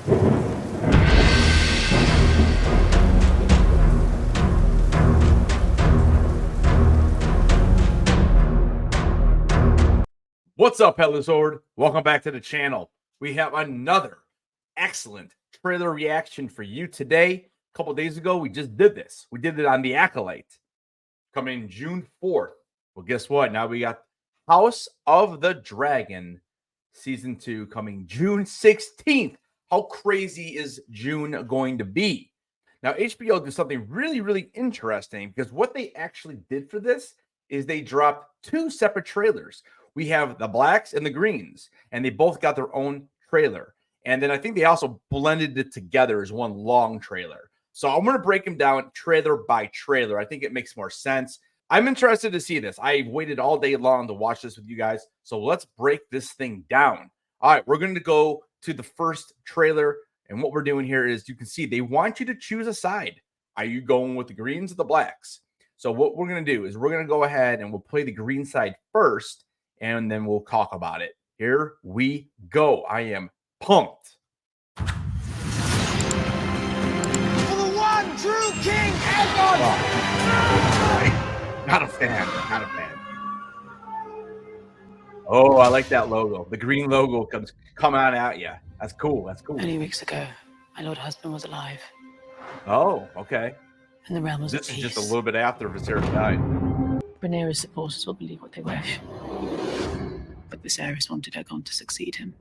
What's up, Pelazord? Welcome back to the channel. We have another excellent trailer reaction for you today. A couple days ago, we just did this. We did it on The Acolyte, coming June 4th. Well, guess what? Now we got House of the Dragon Season 2 coming June 16th. How crazy is June going to be? Now, HBO did something really, really interesting because what they actually did for this is they dropped two separate trailers. We have the blacks and the greens, and they both got their own trailer. And then I think they also blended it together as one long trailer. So I'm going to break them down trailer by trailer. I think it makes more sense. I'm interested to see this. I waited all day long to watch this with you guys. So let's break this thing down. All right, we're going to go to the first trailer. And what we're doing here is you can see they want you to choose a side. Are you going with the greens or the blacks? So what we're going to do is we're going to go ahead and we'll play the green side first, and then we'll talk about it. Here we go. I am pumped. For the one true King Aegon! Oh. Not a fan. Not a fan. Oh, I like that logo. The green logo comes coming on at you. That's cool. That's cool. Many weeks ago, my lord husband was alive, Oh, okay. and the realm was This at is peace. just a little bit after Viserys died. Rhaenyra's supporters will believe what they wish, but Viserys wanted Aegon to succeed him.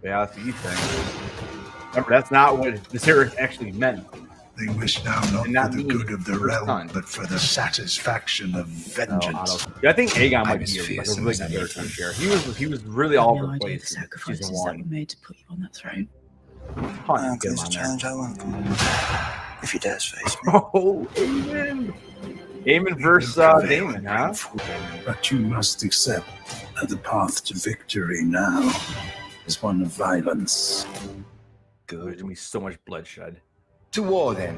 Yeah, that's the thing. Remember, that's not what Viserys actually meant. They wish now not for the good of the realm, but for the satisfaction of vengeance. Yeah, I think Aegon might I'm be as a fierce really as good any character of here. He was really I all have over no the idea the place in sacrifices season that were one. made to put you on that throne. Fun to get him It's a on there. challenge I welcome. If you dare face me. Oh, Aemon! Aemon versus Daemon, huh? But you must accept that the path to victory now is one of violence. There's gonna be so much bloodshed. To war, then.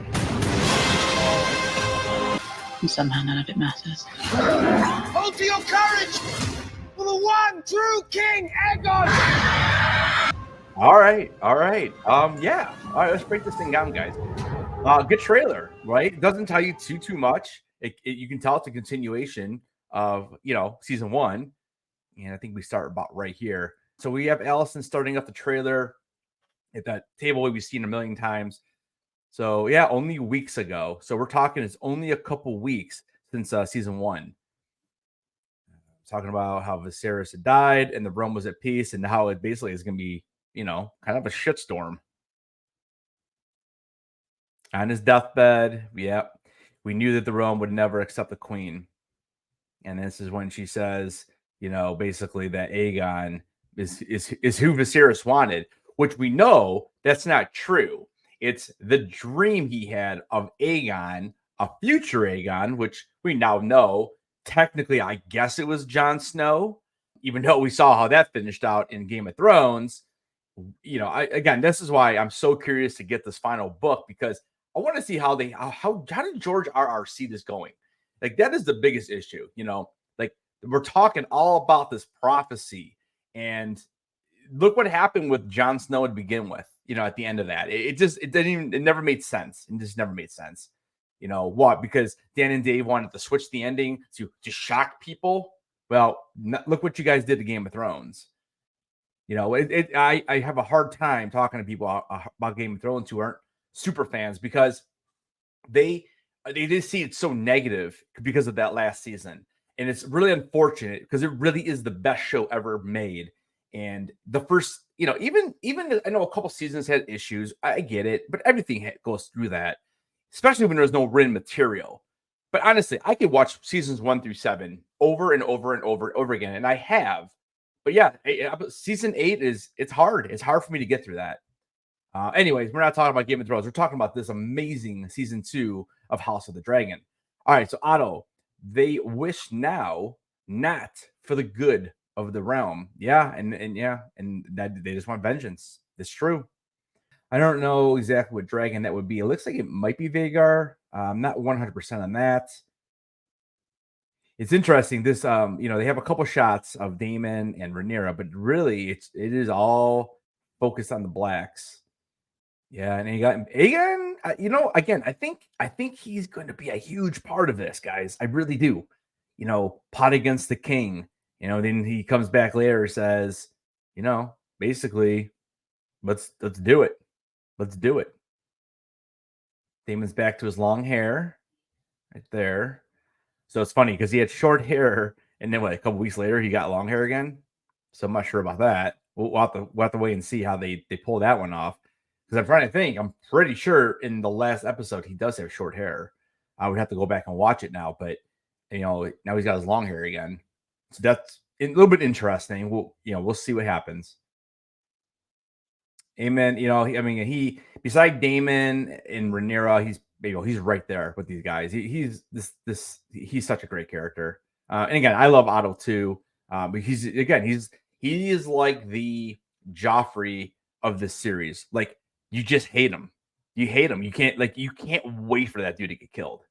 And somehow none of it matters. Hold to your courage! For the one true King Aegon! All right, all right. Yeah. All right, let's break this thing down, guys. Good trailer, right? It doesn't tell you too much. You can tell it's a continuation of season one, and I think we start about right here. So we have Alicent starting up the trailer at that table we've seen a million times. So yeah, only weeks ago. So we're talking it's only a couple weeks since season one. Talking about how Viserys had died and the realm was at peace, and how it basically is going to be, kind of a shitstorm. On his deathbed, yeah, we knew that the realm would never accept the queen. And this is when she says, basically that Aegon is who Viserys wanted, which we know that's not true. It's the dream he had of Aegon, a future Aegon, which we now know. Technically, I guess it was Jon Snow, even though we saw how that finished out in Game of Thrones. Again, this is why I'm so curious to get this final book, because I want to see how did George R.R. see this going? Like, that is the biggest issue, like we're talking all about this prophecy, and look what happened with Jon Snow to begin with, at the end of that. It never made sense. It just never made sense. What? Because Dan and Dave wanted to switch the ending to shock people. Well, look what you guys did to Game of Thrones. I have a hard time talking to people about Game of Thrones who aren't super fans, because they just see it so negative because of that last season. And it's really unfortunate, because it really is the best show ever made. And the first, even I know a couple seasons had issues. I get it, but everything goes through that, especially when there's no written material. But honestly, I could watch seasons 1 through 7 over and over and over and over again, and I have. But yeah, season 8 it's hard. It's hard for me to get through that. Anyways, we're not talking about Game of Thrones. We're talking about this amazing season 2 of House of the Dragon. All right, so Otto, they wish now not for the good of the realm. Yeah, and that they just want vengeance. It's true. I don't know exactly what dragon that would be. It looks like it might be Vhagar. I'm not 100% on that. It's interesting. This, they have a couple shots of Daemon and Rhaenyra, but really, it is all focused on the blacks. Yeah, and Aegon, you know, again, I think he's going to be a huge part of this, guys. I really do. You know, pot against the king. You know, then he comes back later and says, you know, basically, let's do it. Let's do it. Damon's back to his long hair right there. So it's funny because he had short hair, and then a couple weeks later he got long hair again. So I'm not sure about that. We'll have to wait and see how they pull that one off. Because I'm trying to think. I'm pretty sure in the last episode he does have short hair. I would have to go back and watch it now, but you know, now he's got his long hair again. So that's a little bit interesting. We'll see what happens. Amen. You know, he beside Damon and Rhaenyra, he's right there with these guys. He's such a great character. And again, I love Otto too. But he is like the Joffrey of this series. Like, you just hate him. You hate him. You can't wait for that dude to get killed.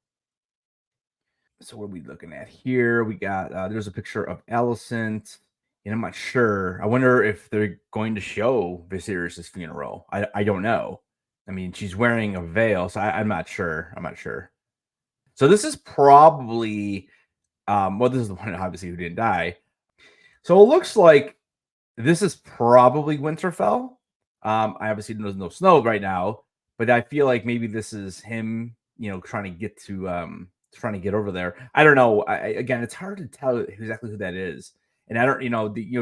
So what are we looking at here? We got there's a picture of Alicent. And I'm not sure. I wonder if they're going to show Viserys' funeral. I don't know. I mean, she's wearing a veil, so I'm not sure. I'm not sure. So this is probably, this is the one obviously who didn't die. So it looks like this is probably Winterfell. I obviously there's no snow right now, but I feel like maybe this is him, you know, trying to get over there. I don't know. Again, it's hard to tell exactly who that is. And I don't,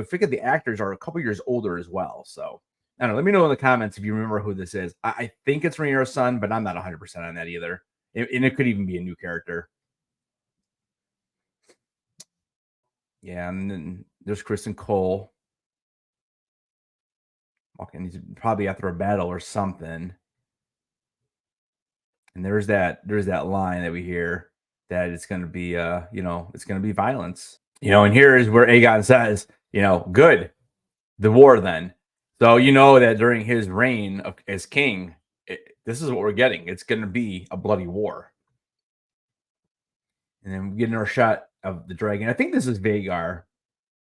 figure the actors are a couple years older as well. So I don't know. Let me know in the comments if you remember who this is. I think it's Rhaenyra's son, but I'm not 100% on that either. And it could even be a new character. Yeah, and then there's Kristen Cole. Walking, he's probably after a battle or something. And there's that line that we hear that it's going to be, it's going to be violence. You know, and here is where Aegon says, you know, good, the war then. So you know that during his reign as king, this is what we're getting. It's going to be a bloody war. And then we get another shot of the dragon. I think this is Vhagar.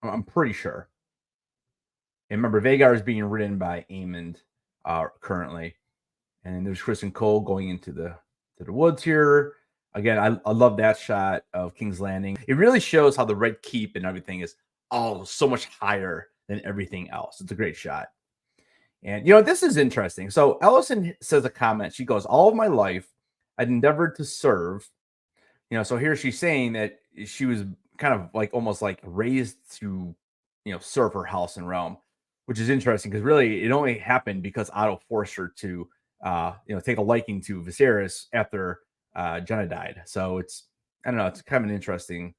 I'm pretty sure. And remember, Vhagar is being ridden by Aemond currently. And there's Kristen Cole going into the woods here. Again, I love that shot of King's Landing. It really shows how the Red Keep and everything is so much higher than everything else. It's a great shot. And, you know, this is interesting. So Alicent says a comment. She goes, all of my life, I'd endeavored to serve. You know, so here she's saying that she was kind of like almost like raised to, you know, serve her house in Rome, which is interesting because really it only happened because Otto forced her to, take a liking to Viserys after Jenna died. So it's, I don't know, it's kind of an interesting.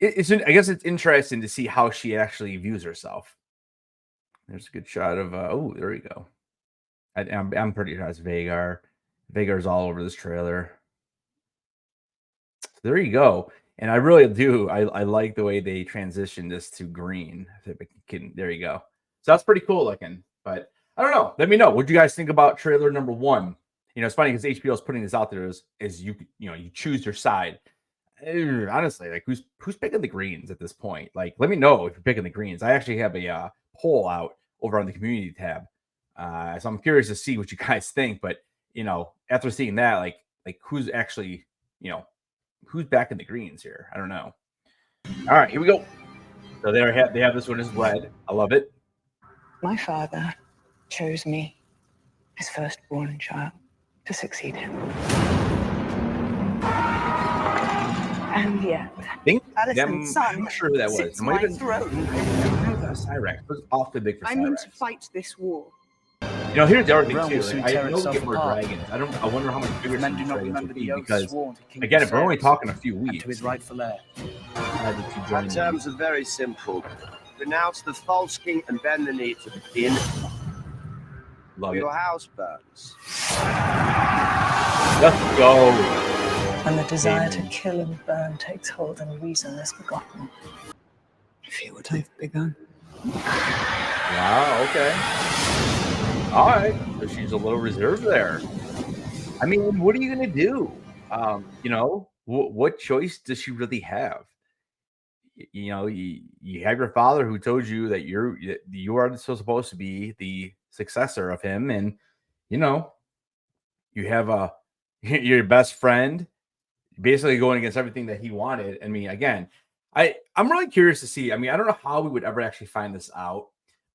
I guess it's interesting to see how she actually views herself. There's a good shot of, there you go. I'm pretty sure it's Vhagar. Vhagar's all over this trailer. So there you go. And I really do. I like the way they transitioned this to green. There you go. So that's pretty cool looking. But I don't know. Let me know. What do you guys think about trailer number 1? You know, it's funny because HBO is putting this out there as you choose your side. Honestly, like who's picking the greens at this point? Like, let me know if you're picking the greens. I actually have a poll out over on the community tab. So I'm curious to see what you guys think. But, you know, after seeing that, like who's actually, who's back in the greens here? I don't know. All right, here we go. So they have this one as red. I love it. My father chose me, his firstborn child, to succeed him. And yet, I think Alicent's son I'm not sure who that was. sits It might have my been throne. Cyrax. It was awfully big for I'm going Cyrax. to fight this war. You know, here's the other thing realm too. will soon Right? I tear know we itself get more apart. dragons. I wonder how much bigger Men some do of these not dragons remember will the be oath because sworn to King again, if we're only Viserys talking a few and weeks, to his rightful heir. Our terms are very simple. Renounce the false king and bend the knee to the king, love or it. your house burns. Let's go. When the desire to Amen. kill and burn takes hold and reason is forgotten. Feel what I've begun. Wow. Okay. All right. So she's a little reserved there. I mean, what are you going to do? What choice does she really have? You have your father who told you that you are still supposed to be the successor of him, and you know, you have a your best friend basically going against everything that he wanted. I mean, again, I'm really curious to see. I mean, I don't know how we would ever actually find this out,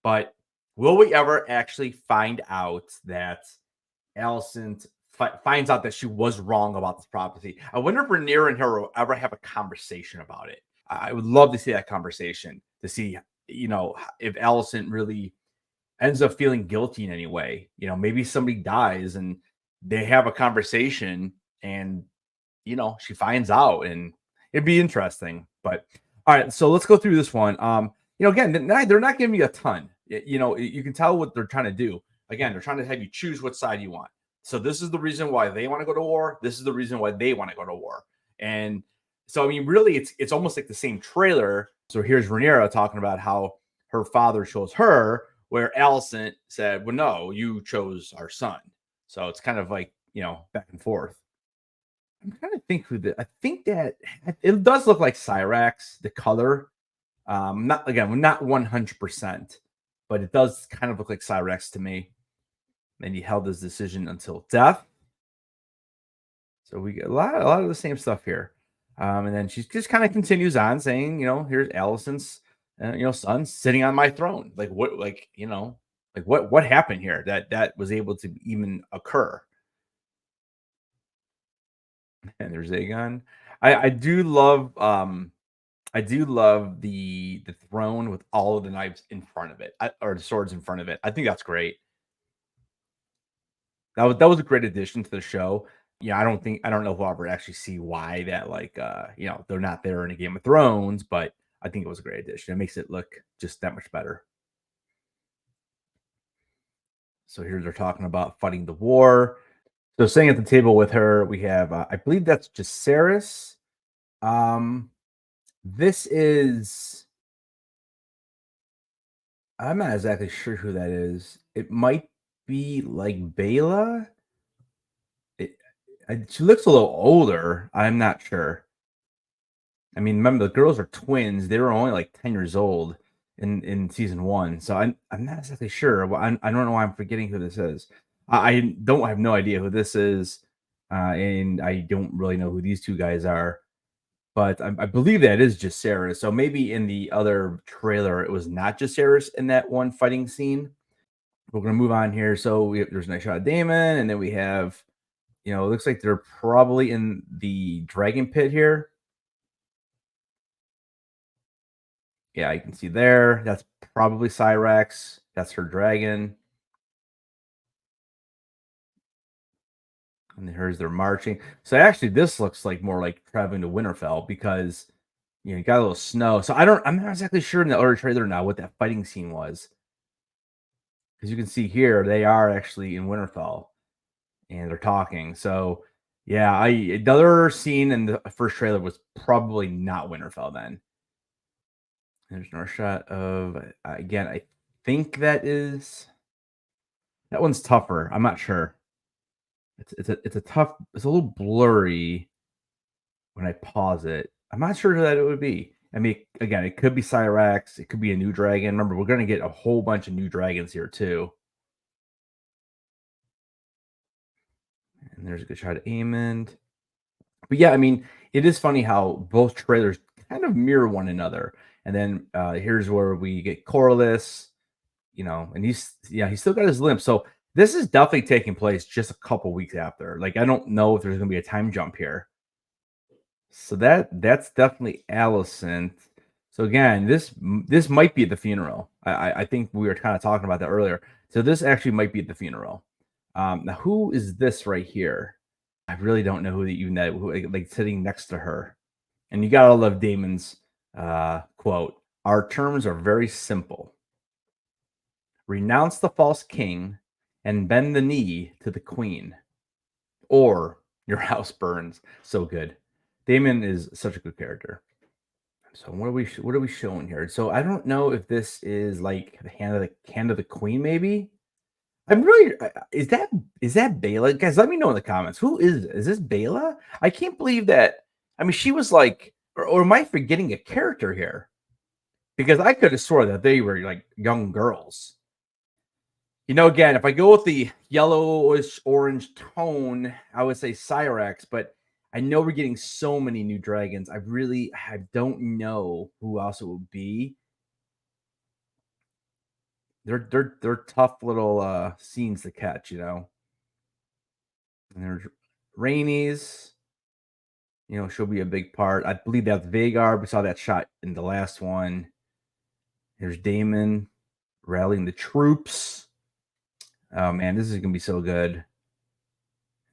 but will we ever actually find out that Alicent finds out that she was wrong about this prophecy? I wonder if Rhaenyra and her will ever have a conversation about it. I would love to see that conversation to see, you know, if Alicent really ends up feeling guilty in any way. You know, maybe somebody dies and they have a conversation and, you know, she finds out and it'd be interesting. But all right, so let's go through this one. You know, again, they're not giving you a ton. You know, you can tell what they're trying to do. Again, they're trying to have you choose what side you want. So this is the reason why they want to go to war. This is the reason why they want to go to war. And so, I mean, really, it's almost like the same trailer. So here's Rhaenyra talking about how her father chose her, where Alicent said, well, no, you chose our son. So it's kind of like, you know, back and forth. I'm trying to think I think that it does look like Syrax, the color. Not 100%, but it does kind of look like Syrax to me. And he held his decision until death. So we get a lot of the same stuff here. And then she just kind of continues on saying, you know, here's Alicent's, you know, son sitting on my throne. Like what, like, you know, like what happened here that was able to even occur? And there's Aegon. I do love the throne with all of the knives in front of it, or the swords in front of it. I think that's great. That was a great addition to the show. Yeah, I don't know if we'll ever actually see why that, like, you know, they're not there in a Game of Thrones, but I think it was a great addition. It makes it look just that much better. So here they're talking about fighting the war. So sitting at the table with her, we have, I believe that's Jacaerys. This is, I'm not exactly sure who that is. It might be like Baela. She looks a little older. I'm not sure. I mean, remember the girls are twins. They were only like 10 years old in season 1. So I'm not exactly sure. Well, I don't know why I'm forgetting who this is. I have no idea who this is, and I don't really know who these two guys are. But I believe that is Jacaerys. So maybe in the other trailer it was not Jacaerys in that one fighting scene. We're gonna move on here. So there's a nice shot of Daemon, and then we have, you know, it looks like they're probably in the dragon pit here. Yeah, you can see there. That's probably Syrax. That's her dragon. And here's their marching. So actually, this looks like more like traveling to Winterfell because, you know, you got a little snow. So I'm not exactly sure in the other trailer now what that fighting scene was. Because you can see here, they are actually in Winterfell and they're talking. So yeah, the other scene in the first trailer was probably not Winterfell then. There's another shot of, again, I think that one's tougher. I'm not sure. It's a little blurry when I pause it. I'm not sure who that it would be. I mean, again, it could be Syrax. It could be a new dragon. Remember, we're going to get a whole bunch of new dragons here too. And there's a good shot of Aemond. But yeah, I mean, it is funny how both trailers kind of mirror one another. And then here's where we get Corlys, you know, and he's still got his limp. So this is definitely taking place just a couple weeks after. Like, I don't know if there's going to be a time jump here. So that's definitely Alicent. So again, this might be at the funeral. I think we were kind of talking about that earlier. So this actually might be at the funeral. Now, who is this right here? I really don't know who like sitting next to her. And you gotta love Daemon's quote. Our terms are very simple. Renounce the false king and bend the knee to the queen, or your house burns. So good. Daemon is such a good character. So what are we showing here? So I don't know if this is like the hand of the queen, maybe. I'm really is that Baela? Guys, let me know in the comments. Who is this Baela? I can't believe that. I mean, she was like, or am I forgetting a character here? Because I could have swore that they were like young girls. You know, again, if I go with the yellowish orange tone, I would say Cyrax, but I know we're getting so many new dragons. I don't know who else it would be. They're tough little scenes to catch, you know. And there's Rhaenys, you know, she'll be a big part. I believe that's Vhagar. We saw that shot in the last one. There's Daemon rallying the troops. Oh man, this is gonna be so good.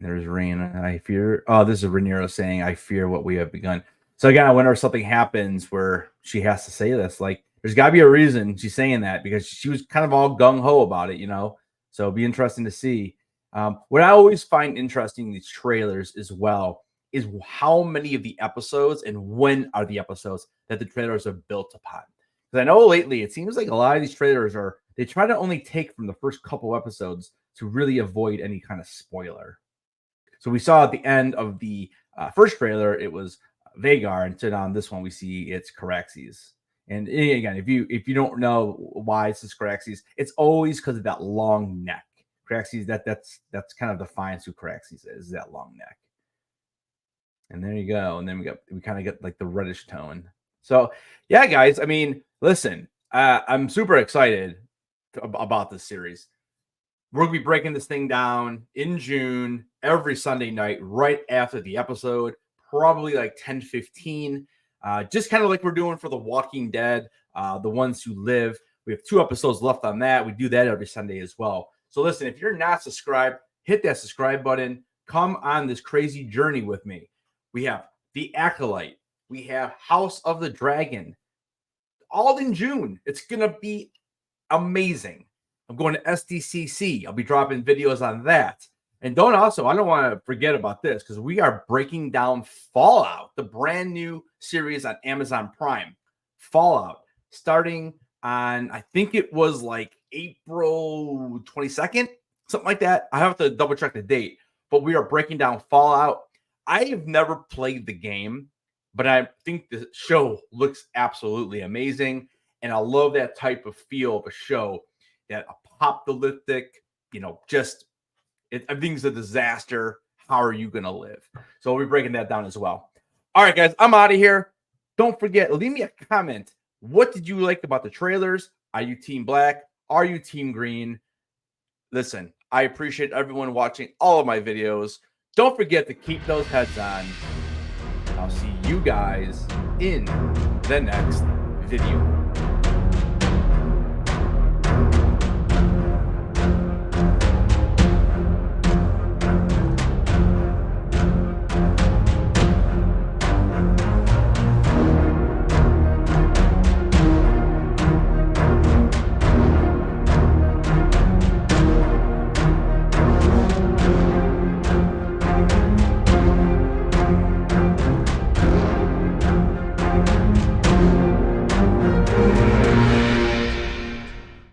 There's Rhaena. I fear. Oh, this is Rhaenyra saying, "I fear what we have begun." So again, I wonder if something happens where she has to say this. Like, there's got to be a reason she's saying that, because she was kind of all gung ho about it, you know. So it'll be interesting to see. What I always find interesting in these trailers as well is how many of the episodes and when are the episodes that the trailers are built upon. Because I know lately it seems like a lot of these trailers they try to only take from the first couple episodes to really avoid any kind of spoiler. So we saw at the end of the first trailer, it was Vhagar, and so on this one we see it's Caraxes. And again, if you don't know why it's Caraxes, it's always because of that long neck. Caraxes, that's kind of defines who Caraxes is, that long neck. And there you go. And then we kind of get like the reddish tone. So yeah, guys. I mean, listen, I'm super excited about this series. We're gonna be breaking this thing down in June every Sunday night, right after the episode, probably like 10:15. Just kind of like we're doing for The Walking Dead, The Ones Who Live. We have 2 episodes left on that. We do that every Sunday as well. So listen, if you're not subscribed, hit that subscribe button. Come on this crazy journey with me. We have The Acolyte. We have House of the Dragon. All in June. It's going to be amazing. I'm going to SDCC. I'll be dropping videos on that. And I don't want to forget about this, because we are breaking down Fallout, the brand new series on Amazon Prime. Fallout, starting on, I think it was like April 22nd, something like that. I have to double check the date, but we are breaking down Fallout. I have never played the game, but I think the show looks absolutely amazing. And I love that type of feel of a show, that apocalyptic, you know, just everything's a disaster. How are you going to live? So we'll be breaking that down as well. All right, guys, I'm out of here. Don't forget, leave me a comment. What did you like about the trailers? Are you Team Black? Are you Team Green? Listen, I appreciate everyone watching all of my videos. Don't forget to keep those heads on. I'll see you guys in the next video.